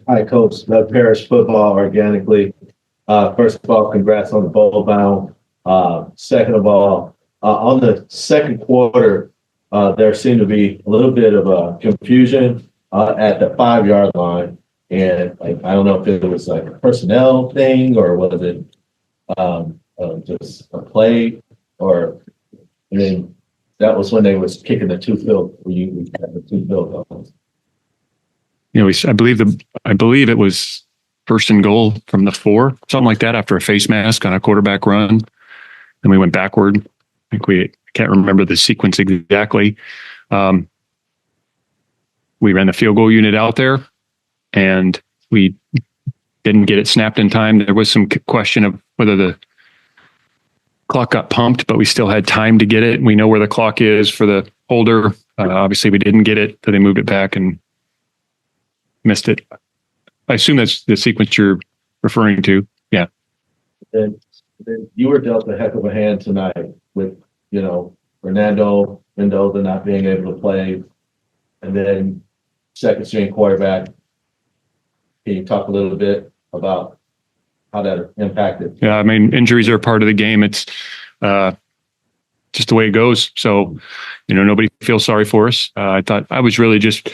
Hi, Coach. Love Parish football organically. First of all, congrats on the bowl bound. Second of all, on the second quarter, there seemed to be a little bit of confusion at the 5 yard line. And I don't know if it was like a personnel thing or was it just a play or, I mean, that was when they was kicking the two field, we had the two field goals. I believe it was first and goal from the 4, something like that, after a face mask on a quarterback run. And we went backward. I can't remember the sequence exactly. We ran the field goal unit out there and we didn't get it snapped in time. There was some question of whether the clock got pumped, but we still had time to get it. We know where the clock is for the holder. Obviously we didn't get it, so they moved it back and missed it. I assume that's the sequence you're referring to. Yeah. Then you were dealt a heck of a hand tonight with, Fernando Mendoza not being able to play, and then second string quarterback. Can you talk a little bit about how that impacted? Yeah, I mean, injuries are part of the game. It's just the way it goes. So, nobody feels sorry for us. I thought I was really just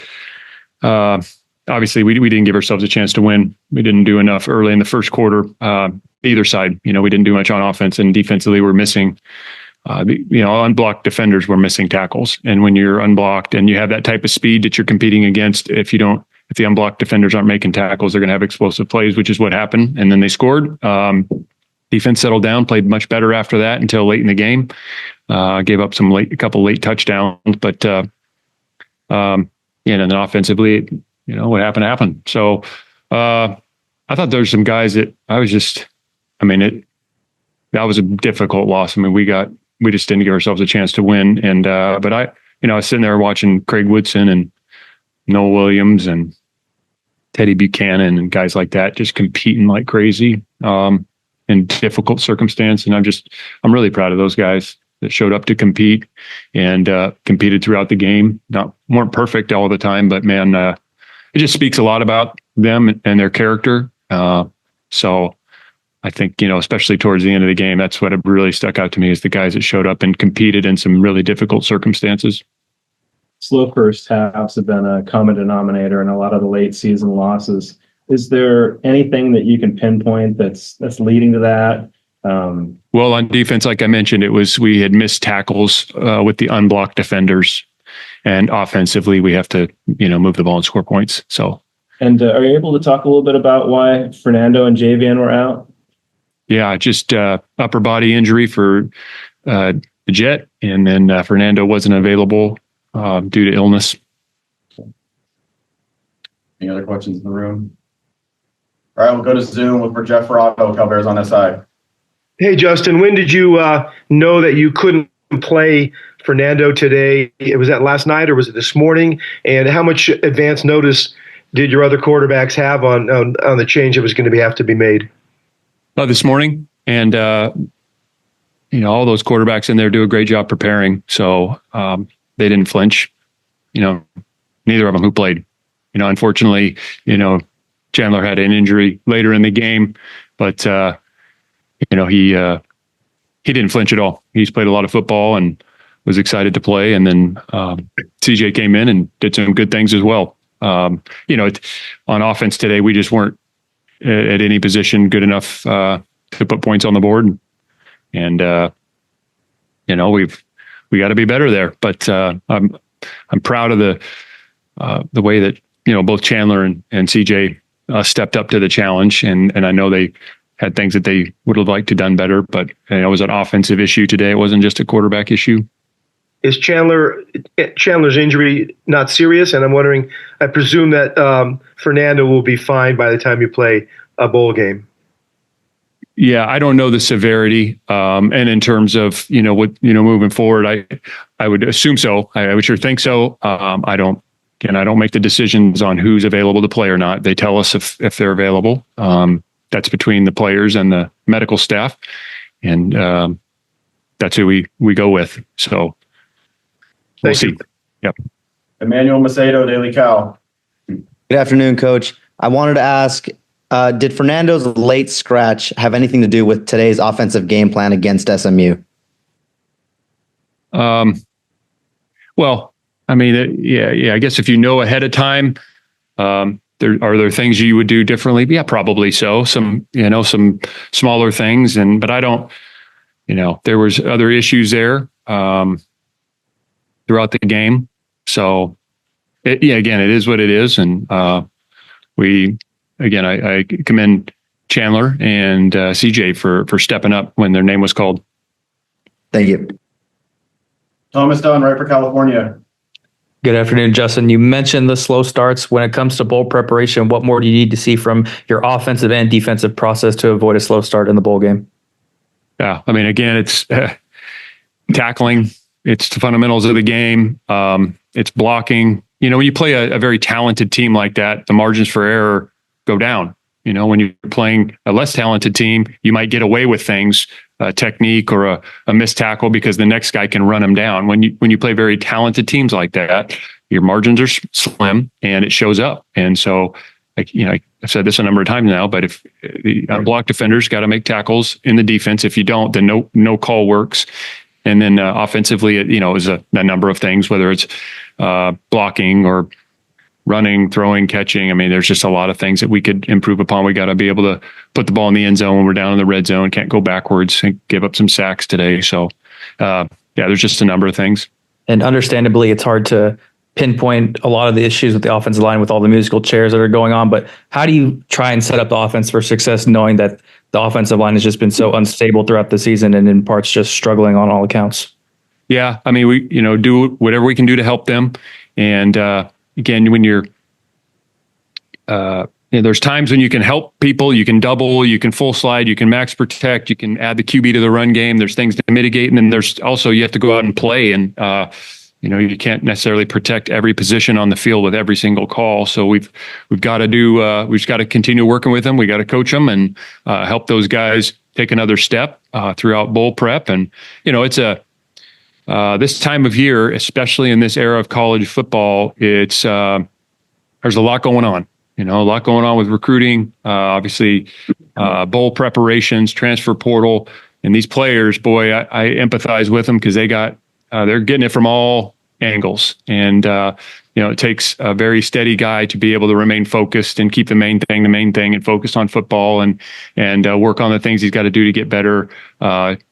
obviously, we didn't give ourselves a chance to win. We didn't do enough early in the first quarter. Either side, we didn't do much on offense, and defensively, we're missing. Unblocked defenders were missing tackles, and when you're unblocked and you have that type of speed that you're competing against, if the unblocked defenders aren't making tackles, they're going to have explosive plays, which is what happened. And then they scored. Defense settled down, played much better after that until late in the game. Gave up a couple late touchdowns, but and then offensively, what happened. So I thought there were some guys that that was a difficult loss. I mean, we just didn't give ourselves a chance to win. And but I was sitting there watching Craig Woodson and Noah Williams and Teddy Buchanan and guys like that just competing like crazy in difficult circumstance. And I'm really proud of those guys that showed up to compete and competed throughout the game. Weren't perfect all the time, but man, it just speaks a lot about them and their character. So I think, especially towards the end of the game, that's what really stuck out to me is the guys that showed up and competed in some really difficult circumstances. Slow first halves have been a common denominator in a lot of the late season losses. Is there anything that you can pinpoint that's leading to that? Well, on defense, like I mentioned, we had missed tackles with the unblocked defenders, and offensively, we have to, move the ball and score points. So, and are you able to talk a little bit about why Fernando and Javian were out? Yeah, just upper body injury for the Jet, and then Fernando wasn't available due to illness. Any other questions in the room? All right, we'll go to Zoom. Look for Jeff Ferrato, Cal Bears on that side. Hey, Justin, when did you know that you couldn't play Fernando today? Was that last night or was it this morning? And how much advance notice did your other quarterbacks have on the change that was going to have to be made? This morning, and all those quarterbacks in there do a great job preparing, so they didn't flinch. Neither of them who played. Unfortunately, Chandler had an injury later in the game, but he didn't flinch at all. He's played a lot of football and was excited to play. And then CJ came in and did some good things as well. On offense today, we just weren't at any position good enough to put points on the board. And we got to be better there. But I'm proud of the way that both Chandler and CJ stepped up to the challenge. And I know they had things that they would have liked to done better, but it was an offensive issue today. It wasn't just a quarterback issue. Is Chandler's injury not serious? And I'm wondering, I presume that Fernando will be fine by the time you play a bowl game. Yeah, I don't know the severity. And in terms of, moving forward, I would assume so. I would sure think so. I don't make the decisions on who's available to play or not. They tell us if they're available. That's between the players and the medical staff. And that's who we go with. So we'll see. Yep. Emmanuel Macedo, Daily Cal. Good afternoon, Coach. I wanted to ask, did Fernando's late scratch have anything to do with today's offensive game plan against SMU? Well, I mean, yeah. I guess if you know ahead of time, are there things you would do differently? Yeah, probably so. Some smaller things, but I don't. There was other issues there throughout the game. So, again, it is what it is, and I commend Chandler and CJ for stepping up when their name was called. Thank you. Thomas Dunn, right for California. Good afternoon, Justin. You mentioned the slow starts. When it comes to bowl preparation, what more do you need to see from your offensive and defensive process to avoid a slow start in the bowl game? Yeah, I mean, again, it's tackling. It's the fundamentals of the game. It's blocking. When you play a very talented team like that, the margins for error go down. When you're playing a less talented team, you might get away with things, a technique or a missed tackle because the next guy can run them down. When you play very talented teams like that, your margins are slim and it shows up. And so, I've said this a number of times now, but if the unblocked defenders got to make tackles in the defense, if you don't, then no call works. And then offensively, is a number of things, whether it's blocking or running, throwing, catching. I mean, there's just a lot of things that we could improve upon. We got to be able to put the ball in the end zone when we're down in the red zone, can't go backwards and give up some sacks today. So, there's just a number of things. And understandably, it's hard to pinpoint a lot of the issues with the offensive line with all the musical chairs that are going on. But how do you try and set up the offense for success, knowing that the offensive line has just been so unstable throughout the season and in parts just struggling on all accounts? Yeah, I mean, we do whatever we can do to help them. And again, when you're there's times when you can help people, you can double, you can full slide, you can max protect, you can add the QB to the run game. There's things to mitigate, and then there's also you have to go out and play, and you can't necessarily protect every position on the field with every single call. So we've got to continue working with them. We got to coach them and help those guys take another step throughout bowl prep. And it's this time of year, especially in this era of college football, it's there's a lot going on. A lot going on with recruiting, obviously, bowl preparations, transfer portal, and these players. Boy, I empathize with them because they're getting it from all angles, and it takes a very steady guy to be able to remain focused and keep the main thing, and focus on football and work on the things he's got to do to get better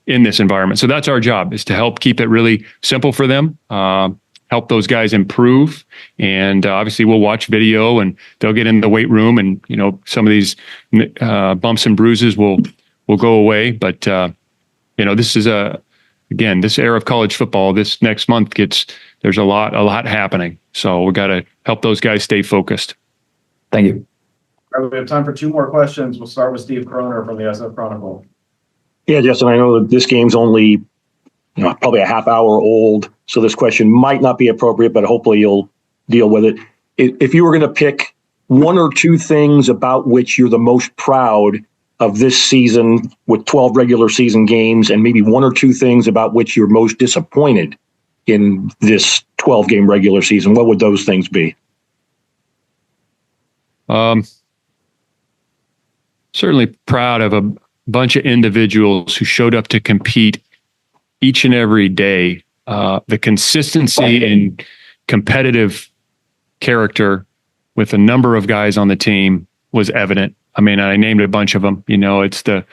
in this environment. So that's our job, is to help keep it really simple for them. Help those guys improve, and obviously we'll watch video, and they'll get in the weight room, and some of these bumps and bruises will go away. But this is this era of college football. This next month there's a lot happening, so we got to help those guys stay focused. Thank you. All right, we have time for 2 more questions. We'll start with Steve Kroner from the SF Chronicle. Yeah, Justin, I know that this game's only probably a half hour old, so this question might not be appropriate, but hopefully you'll deal with it. If you were going to pick 1 or 2 things about which you're the most proud of this season with 12 regular season games, and maybe 1 or 2 things about which you're most disappointed in this 12-game regular season, what would those things be? Certainly proud of a bunch of individuals who showed up to compete each and every day. The consistency and competitive character with a number of guys on the team was evident. I mean, I named a bunch of them. It's the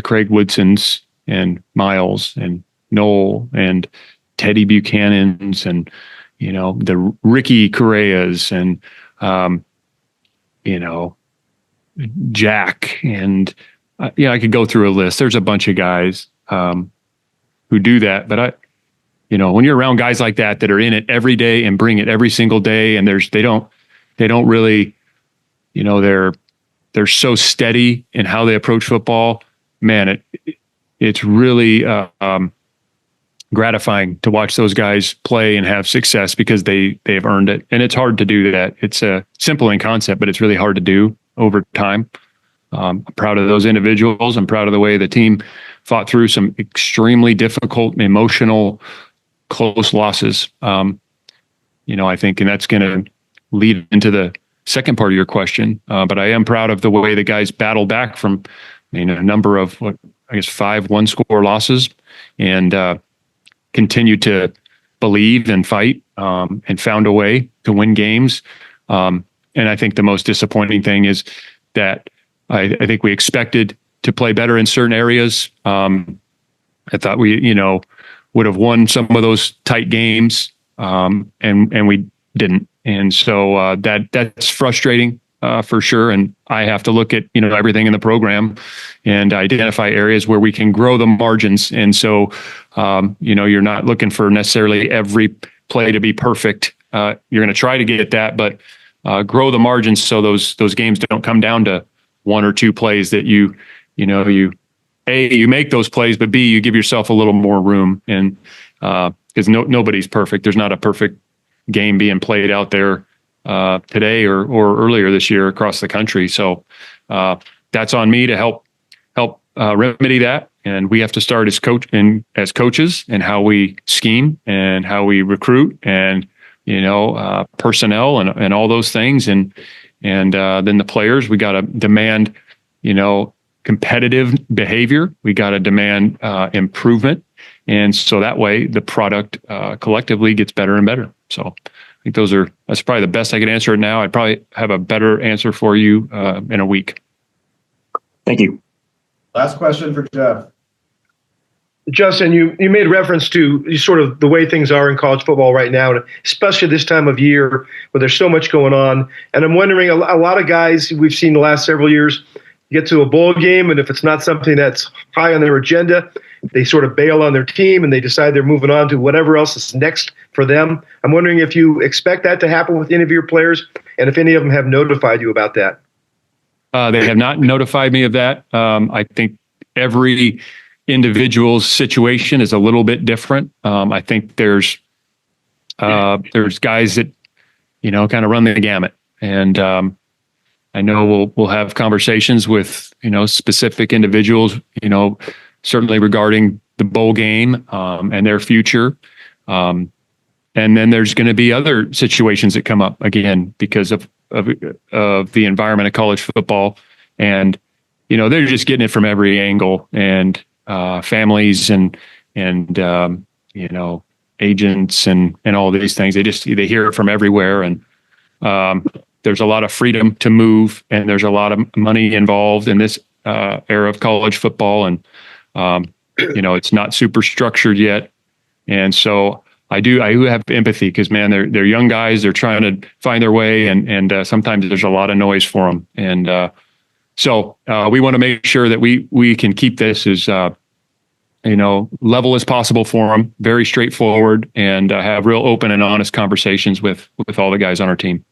Craig Woodsons and Miles and Noel and Teddy Buchanan's and the Ricky Correas and Jack, and I could go through a list. There's a bunch of guys who do that, but when you're around guys like that are in it every day and bring it every single day, and they don't really, they're so steady in how they approach football. Man, it's really gratifying to watch those guys play and have success because they have earned it. And it's hard to do that. It's simple in concept, but it's really hard to do over time. I'm proud of those individuals. I'm proud of the way the team fought through some extremely difficult, emotional, close losses. I think, and that's going to lead into the second part of your question. But I am proud of the way the guys battled back from, a number of, 5 one-score losses, and continued to believe and fight, and found a way to win games. And I think the most disappointing thing is that I think we expected to play better in certain areas. I thought we, would have won some of those tight games, and we didn't. And so that's frustrating for sure. And I have to look at everything in the program and identify areas where we can grow the margins. And so you're not looking for necessarily every play to be perfect. You're going to try to get that, but grow the margins so those games don't come down to 1 or 2 plays that you make those plays, but B, you give yourself a little more room. And because nobody's perfect. There's not a perfect game being played out there today or earlier this year across the country. So that's on me to help remedy that. And we have to start as coaches and how we scheme and how we recruit and personnel and all those things. And then the players, we got to demand competitive behavior. We got to demand improvement. And so that way the product collectively gets better and better. So I think that's probably the best I can answer it now. I'd probably have a better answer for you in a week. Thank you. Last question for Jeff. Justin, you made reference to sort of the way things are in college football right now, and especially this time of year where there's so much going on. And I'm wondering, a lot of guys we've seen the last several years get to a bowl game, and if it's not something that's high on their agenda, they sort of bail on their team and they decide they're moving on to whatever else is next for them. I'm wondering if you expect that to happen with any of your players, and if any of them have notified you about that. They have not notified me of that. I think every individual's situation is a little bit different. I think there's guys that, kind of run the gamut. And I know we'll have conversations with, specific individuals, certainly regarding the bowl game and their future. And then there's going to be other situations that come up again because of the environment of college football. And, they're just getting it from every angle, and families and agents and all these things. They hear it from everywhere. And there's a lot of freedom to move, and there's a lot of money involved in this era of college football. And, it's not super structured yet. And so I have empathy because, man, they're young guys. They're trying to find their way, and sometimes there's a lot of noise for them. And so we want to make sure that we can keep this as level as possible for them, very straightforward, and have real open and honest conversations with all the guys on our team.